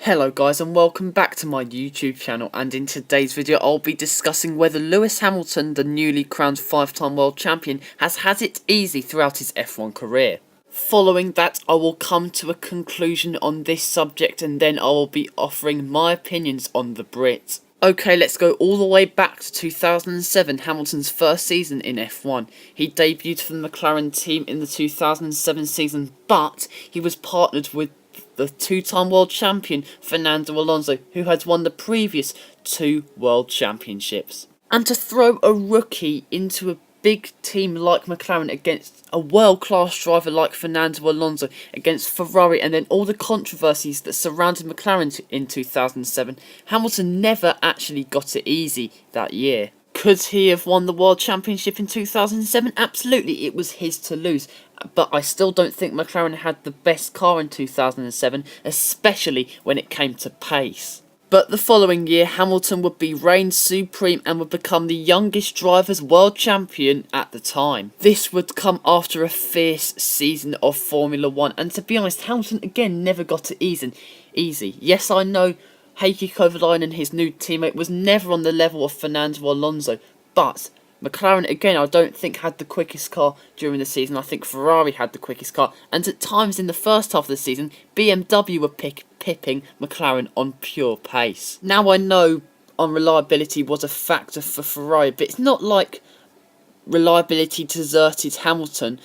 Hello guys and welcome back to my YouTube channel, and in today's video I'll be discussing whether Lewis Hamilton, the newly crowned 5-time world champion, has had it easy throughout his F1 career. Following that, I will come to a conclusion on this subject and then I will be offering my opinions on the Brit. Okay, let's go all the way back to 2007, Hamilton's first season in F1. He debuted for the McLaren team in the 2007 season, but he was partnered with the two-time world champion Fernando Alonso, who had won the previous 2 world championships. And to throw a rookie into a big team like McLaren against a world-class driver like Fernando Alonso against Ferrari, and then all the controversies that surrounded McLaren in 2007, Hamilton never actually got it easy that year. Could he have won the World Championship in 2007? Absolutely, it was his to lose. But I still don't think McLaren had the best car in 2007, especially when it came to pace. But the following year, Hamilton would be reigned supreme and would become the youngest driver's world champion at the time. This would come after a fierce season of Formula 1, and to be honest, Hamilton again never got it easy. Yes, I know Heikki Kovalainen, his new teammate, was never on the level of Fernando Alonso, but McLaren, again, I don't think had the quickest car during the season. I think Ferrari had the quickest car, and at times in the first half of the season, BMW were pipping McLaren on pure pace. Now I know unreliability was a factor for Ferrari, but it's not like reliability deserted Hamilton.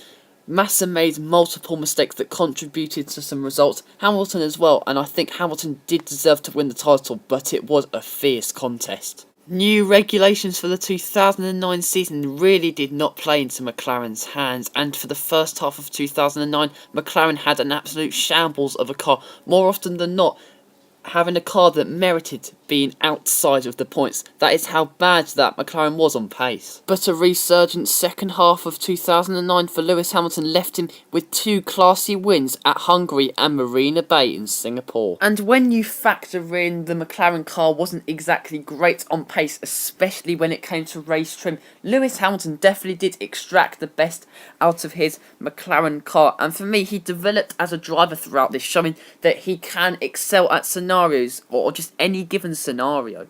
Massa made multiple mistakes that contributed to some results. Hamilton as well, and I think Hamilton did deserve to win the title, but it was a fierce contest. New regulations for the 2009 season really did not play into McLaren's hands, and for the first half of 2009, McLaren had an absolute shambles of a car, more often than not having a car that merited being outside of the points. That is how bad that McLaren was on pace. But a resurgent second half of 2009 for Lewis Hamilton left him with 2 classy wins at Hungary and Marina Bay in Singapore. And when you factor in the McLaren car wasn't exactly great on pace, especially when it came to race trim, Lewis Hamilton definitely did extract the best out of his McLaren car, and for me, he developed as a driver throughout this, showing that he can excel at scenarios or just any given scenario.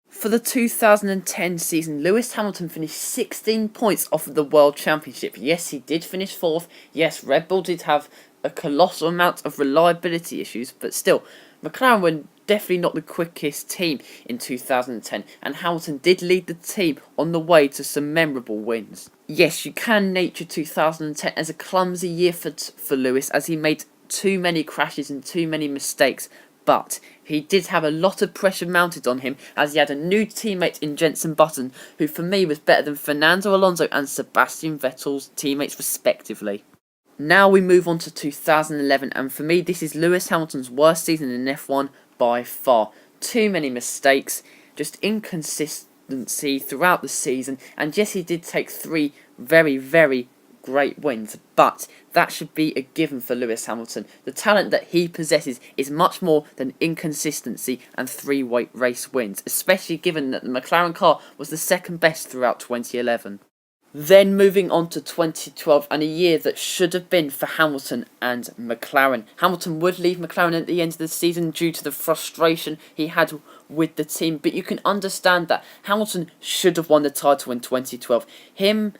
For the 2010 season, Lewis Hamilton finished 16 points off of the World Championship. Yes, he did finish 4th. Yes, Red Bull did have a colossal amount of reliability issues, but still, McLaren were definitely not the quickest team in 2010, and Hamilton did lead the team on the way to some memorable wins. Yes, you can nature 2010 as a clumsy year for Lewis, as he made too many crashes and too many mistakes, but he did have a lot of pressure mounted on him, as he had a new teammate in Jenson Button, who for me was better than Fernando Alonso and Sebastian Vettel's teammates respectively. Now we move on to 2011, and for me this is Lewis Hamilton's worst season in F1 by far. Too many mistakes, just inconsistency throughout the season, and yes, he did take 3 very great wins, but that should be a given for Lewis Hamilton. The talent that he possesses is much more than inconsistency and 3 race wins, especially given that the McLaren car was the second best throughout 2011. Then moving on to 2012, and a year that should have been for Hamilton and McLaren. Hamilton would leave McLaren at the end of the season due to the frustration he had with the team, but you can understand that Hamilton should have won the title in 2012. Him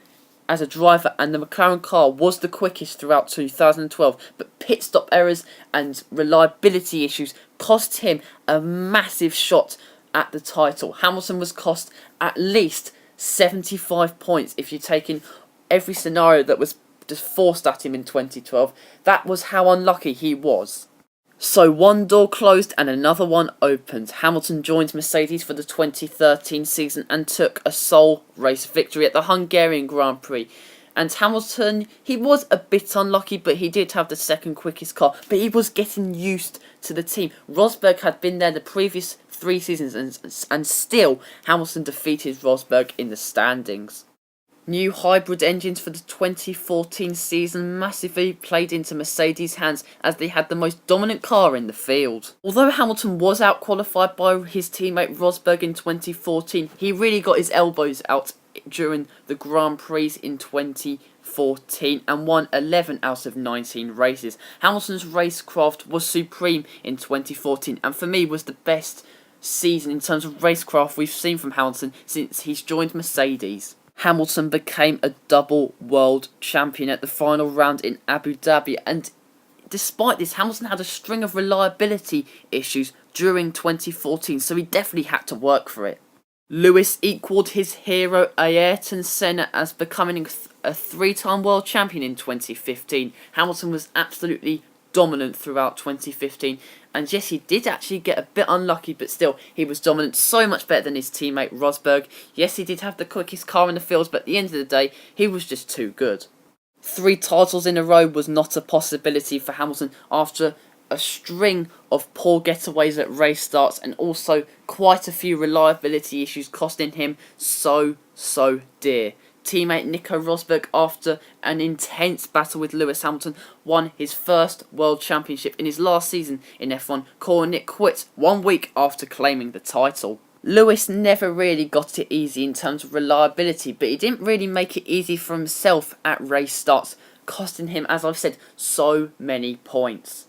as a driver and the McLaren car was the quickest throughout 2012, but pit stop errors and reliability issues cost him a massive shot at the title. Hamilton was cost at least 75 points if you take in every scenario that was just forced at him in 2012. That was how unlucky he was. So one door closed and another one opened. Hamilton joined Mercedes for the 2013 season and took a sole race victory at the Hungarian Grand Prix. And Hamilton, he was a bit unlucky, but he did have the second quickest car. But he was getting used to the team. Rosberg had been there the previous 3 seasons, and still Hamilton defeated Rosberg in the standings. New hybrid engines for the 2014 season massively played into Mercedes' hands, as they had the most dominant car in the field. Although Hamilton was outqualified by his teammate Rosberg in 2014, he really got his elbows out during the Grand Prix in 2014 and won 11 out of 19 races. Hamilton's racecraft was supreme in 2014 and for me was the best season in terms of racecraft we've seen from Hamilton since he's joined Mercedes. Hamilton became a double world champion at the final round in Abu Dhabi, and despite this, Hamilton had a string of reliability issues during 2014, so he definitely had to work for it. Lewis equalled his hero Ayrton Senna as becoming a three-time world champion in 2015. Hamilton was absolutely dominant throughout 2015, and yes, he did actually get a bit unlucky, but still, he was dominant, so much better than his teammate Rosberg. Yes, he did have the quickest car in the fields, but at the end of the day, he was just too good. 3 titles in a row was not a possibility for Hamilton after a string of poor getaways at race starts and also quite a few reliability issues costing him so dear. Teammate Nico Rosberg, after an intense battle with Lewis Hamilton, won his first world championship in his last season in F1, calling it quits 1 week after claiming the title. Lewis never really got it easy in terms of reliability, but he didn't really make it easy for himself at race starts, costing him, as I've said, so many points.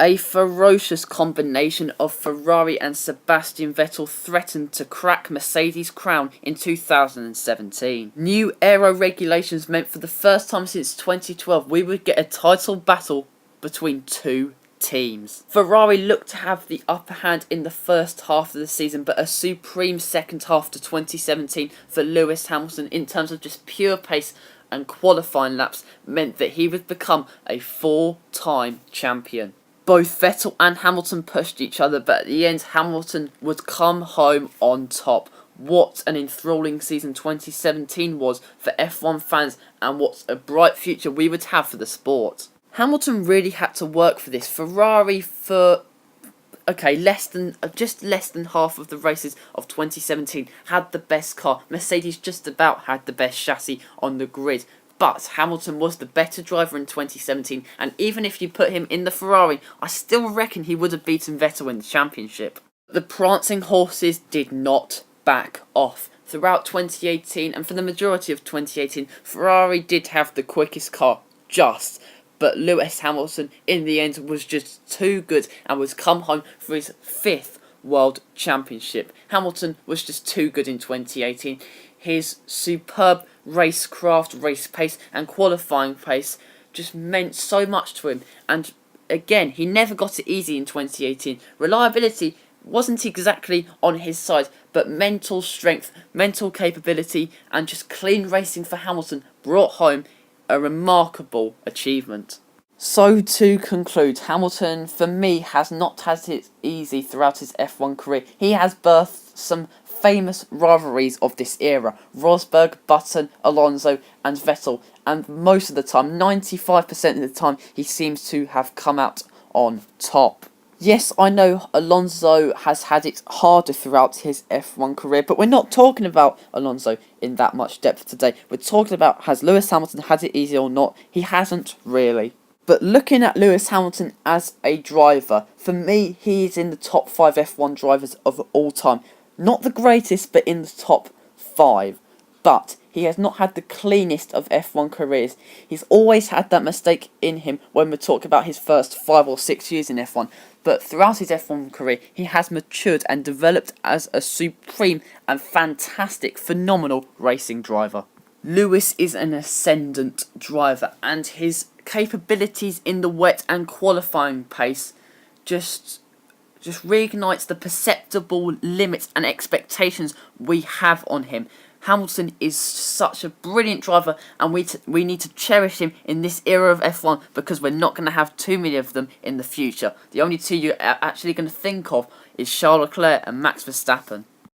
A ferocious combination of Ferrari and Sebastian Vettel threatened to crack Mercedes' crown in 2017. New aero regulations meant for the first time since 2012 we would get a title battle between 2 teams. Ferrari looked to have the upper hand in the first half of the season, but a supreme second half to 2017 for Lewis Hamilton in terms of just pure pace and qualifying laps meant that he would become a 4-time champion. Both Vettel and Hamilton pushed each other, but at the end Hamilton would come home on top. What an enthralling season 2017 was for F1 fans, and what a bright future we would have for the sport. Hamilton really had to work for this. Ferrari for just less than half of the races of 2017 had the best car. Mercedes just about had the best chassis on the grid. But Hamilton was the better driver in 2017, and even if you put him in the Ferrari, I still reckon he would have beaten Vettel in the championship. The prancing horses did not back off. Throughout 2018, and for the majority of 2018, Ferrari did have the quickest car, but Lewis Hamilton in the end was just too good and was come home for his 5th World Championship. Hamilton was just too good in 2018. His superb racecraft, race pace and qualifying pace just meant so much to him, and again, he never got it easy in 2018. Reliability wasn't exactly on his side, but mental strength, mental capability and just clean racing for Hamilton brought home a remarkable achievement. So to conclude, Hamilton for me has not had it easy throughout his F1 career. He has birthed some famous rivalries of this era: Rosberg, Button, Alonso and Vettel, and most of the time, 95% of the time, he seems to have come out on top. Yes, I know Alonso has had it harder throughout his F1 career, but we're not talking about Alonso in that much depth today. We're talking about, has Lewis Hamilton had it easy or not? He hasn't really. But looking at Lewis Hamilton as a driver, for me, he is in the top 5 F1 drivers of all time. Not the greatest, but in the top 5. But he has not had the cleanest of F1 careers. He's always had that mistake in him when we talk about his first 5 or 6 years in F1. But throughout his F1 career, he has matured and developed as a supreme and fantastic, phenomenal racing driver. Lewis is an ascendant driver, and his capabilities in the wet and qualifying pace just reignites the perceptible limits and expectations we have on him. Hamilton is such a brilliant driver, and we need to cherish him in this era of F1 because we're not going to have too many of them in the future. The only 2 you're actually going to think of is Charles Leclerc and Max Verstappen.